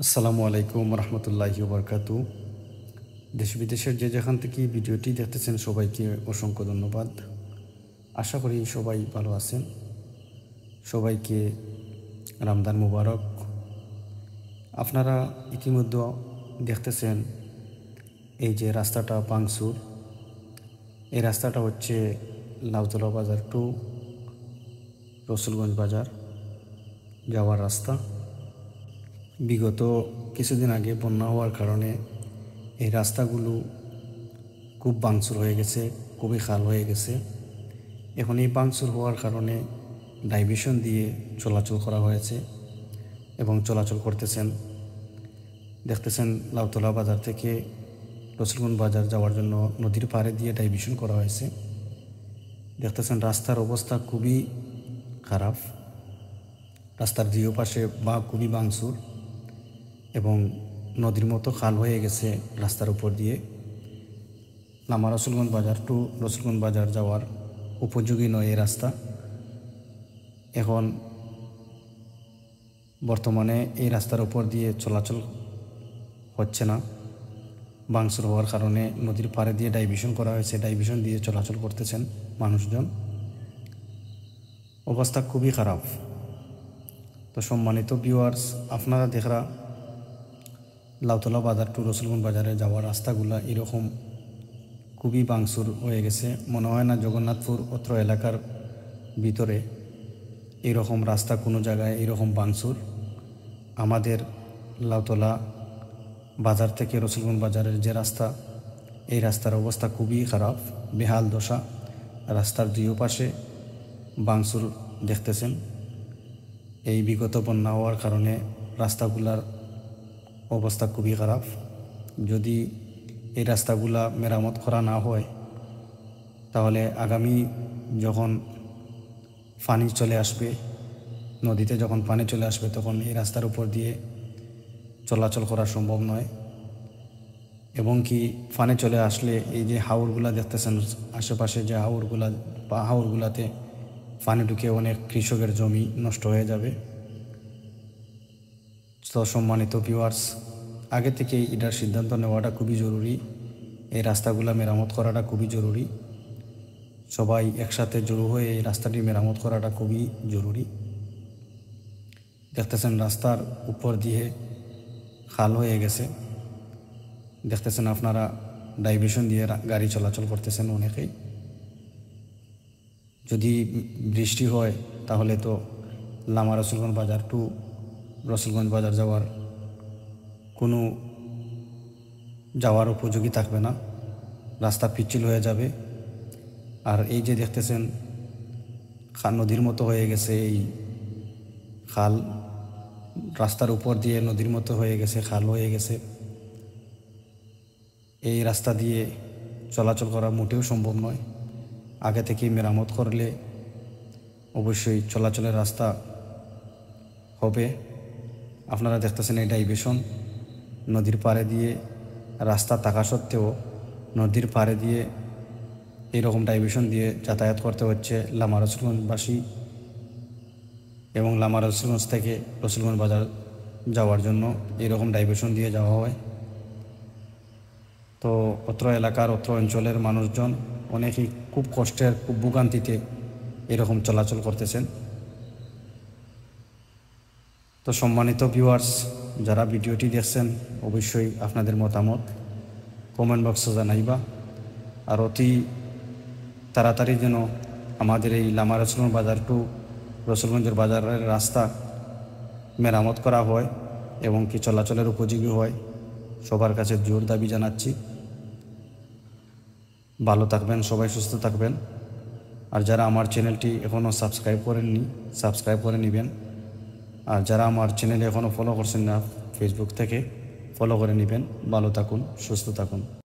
আসসালামু আলাইকুম রহমতুল্লাহি ওবরকাতু। দেশ বিদেশের যে যেখান থেকে ভিডিওটি দেখতেছেন সবাইকে অসংখ্য ধন্যবাদ। আশা করি সবাই ভালো আছেন। সবাইকে রমজান মুবারক। আপনারা ইতিমধ্যে দেখতেছেন এই যে রাস্তাটা ভাঙচুর, এই রাস্তাটা হচ্ছে লাউতলা বাজার টু রসুলগঞ্জ বাজার যাওয়ার রাস্তা। বিগত কিছুদিন আগে বন্যা হওয়ার কারণে এই রাস্তাগুলো খুব ভাঙচুর হয়ে গেছে, খুবই খাল হয়ে গেছে। এখন এই ভাঙচুর হওয়ার কারণে ডাইভারশন দিয়ে চলাচল করা হয়েছে এবং চলাচল করতেছেন। দেখতেছেন লাউতলা বাজার থেকে রসুলগঞ্জ বাজার যাওয়ার জন্য নদীর পাড়ে দিয়ে ডাইভারশন করা হয়েছে। দেখতেছেন রাস্তার অবস্থা খুবই খারাপ। রাস্তার দুই পাশে বা খুবই ভাঙচুর এবং নদীর মতো খাল হয়ে গেছে রাস্তার উপর দিয়ে। লামা রসুলগঞ্জ বাজার টু রসুলগঞ্জ বাজার যাওয়ার উপযোগী নয় এই রাস্তা। এখন বর্তমানে এই রাস্তার উপর দিয়ে চলাচল হচ্ছে না। ভাঙচুর হওয়ার কারণে নদীর পাড়ে দিয়ে ডাইভারশন করা হয়েছে, ডাইভারশন দিয়ে চলাচল করতেছেন মানুষজন। অবস্থা খুবই খারাপ। তো সম্মানিত ভিউয়ার্স, আপনারা দেখরা লাউতলা বাজার টু রসুলগঞ্জ বাজারে যাওয়ার রাস্তাগুলা এরকম খুবই ভাঙচুর হয়ে গেছে। মনে হয় না জগন্নাথপুর অত্র এলাকার ভিতরে এরকম রাস্তা কোনো জায়গায় এরকম ভাঙচুর। আমাদের লাউতলা বাজার থেকে রসুলগঞ্জ বাজারের যে রাস্তা, এই রাস্তার অবস্থা খুবই খারাপ, বেহাল দশা। রাস্তার দুই পাশে ভাঙচুর দেখতেছেন। এই বিগত বন্যা হওয়ার কারণে রাস্তাগুলার অবস্থা খুবই খারাপ। যদি এই রাস্তাগুলা মেরামত করা না হয় তাহলে আগামী যখন পানি চলে আসবে, নদীতে যখন পানি চলে আসবে, তখন এই রাস্তার উপর দিয়ে চলাচল করা সম্ভব নয়। এবং কি পানি চলে আসলে এই যে হাওরগুলা দেখতেছেন আশেপাশে, যে হাওরগুলাতে পানি ঢুকে অনেক কৃষকের জমি নষ্ট হয়ে যাবে। তো সম্মানিত ভিউয়ার্স, আগে থেকেই এটার সিদ্ধান্ত নেওয়াটা খুবই জরুরি। এই রাস্তাগুলা মেরামত করাটা খুবই জরুরি। সবাই একসাথে জড়ো হয়ে এই রাস্তাটি মেরামত করাটা খুবই জরুরি। দেখতেছেন রাস্তার উপর দিয়ে খাল হয়ে গেছে। দেখতেছেন আপনারা ডাইভারশন দিয়ে গাড়ি চলাচল করতেছেন অনেকেই। যদি বৃষ্টি হয় তাহলে তো লামা রসুলগঞ্জ বাজার টু রসুলগঞ্জ বাজার যাওয়ার উপযোগী থাকবে না, রাস্তা পিচ্ছিল হয়ে যাবে। আর এই যে দেখতেছেন নদীর মতো হয়ে গেছে এই খাল, রাস্তার উপর দিয়ে নদীর মতো হয়ে গেছে, খাল হয়ে গেছে। এই রাস্তা দিয়ে চলাচল করা মোটেও সম্ভব নয়। আগে থেকে মেরামত করলে অবশ্যই চলাচলের রাস্তা হবে। আপনারা দেখতেছেন এই ডাইভারশন নদীর পাড়ে দিয়ে রাস্তা থাকা সত্ত্বেও নদীর পাড়ে দিয়ে এইরকম ডাইভারশন দিয়ে যাতায়াত করতে হচ্ছে লামা রসুলগঞ্জবাসী এবং লামা রসুলগঞ্জ থেকে রসুলগঞ্জ বাজার যাওয়ার জন্য এইরকম ডাইভারশন দিয়ে যাওয়া হয়। তো অত্র এলাকার অত্র অঞ্চলের মানুষজন অনেকেই খুব কষ্টের, খুব ভোগান্তিতে এরকম চলাচল করতেছেন। তো সম্মানিত ভিউয়ার্স, যারা ভিডিওটি দেখছেন অবশ্যই আপনাদের মতামত কমেন্ট বক্সে জানাইবা। আর অতি তাড়াতাড়ি যেন আমাদের এই লামা রসুলগঞ্জ বাজার টু রসুলগঞ্জের বাজারের রাস্তা মেরামত করা হয় এবং কি চলাচলের উপযোগী হয়, সবার কাছে জোর দাবি জানাচ্ছি। ভালো থাকবেন, সবাই সুস্থ থাকবেন। আর যারা আমার চ্যানেলটি এখনও সাবস্ক্রাইব করেননি, সাবস্ক্রাইব করে নেবেন। আর যারা আমার চ্যানেলে এখনও ফলো করছেন না, ফেসবুক থেকে ফলো করে নেবেন। ভালো থাকুন, সুস্থ থাকুন।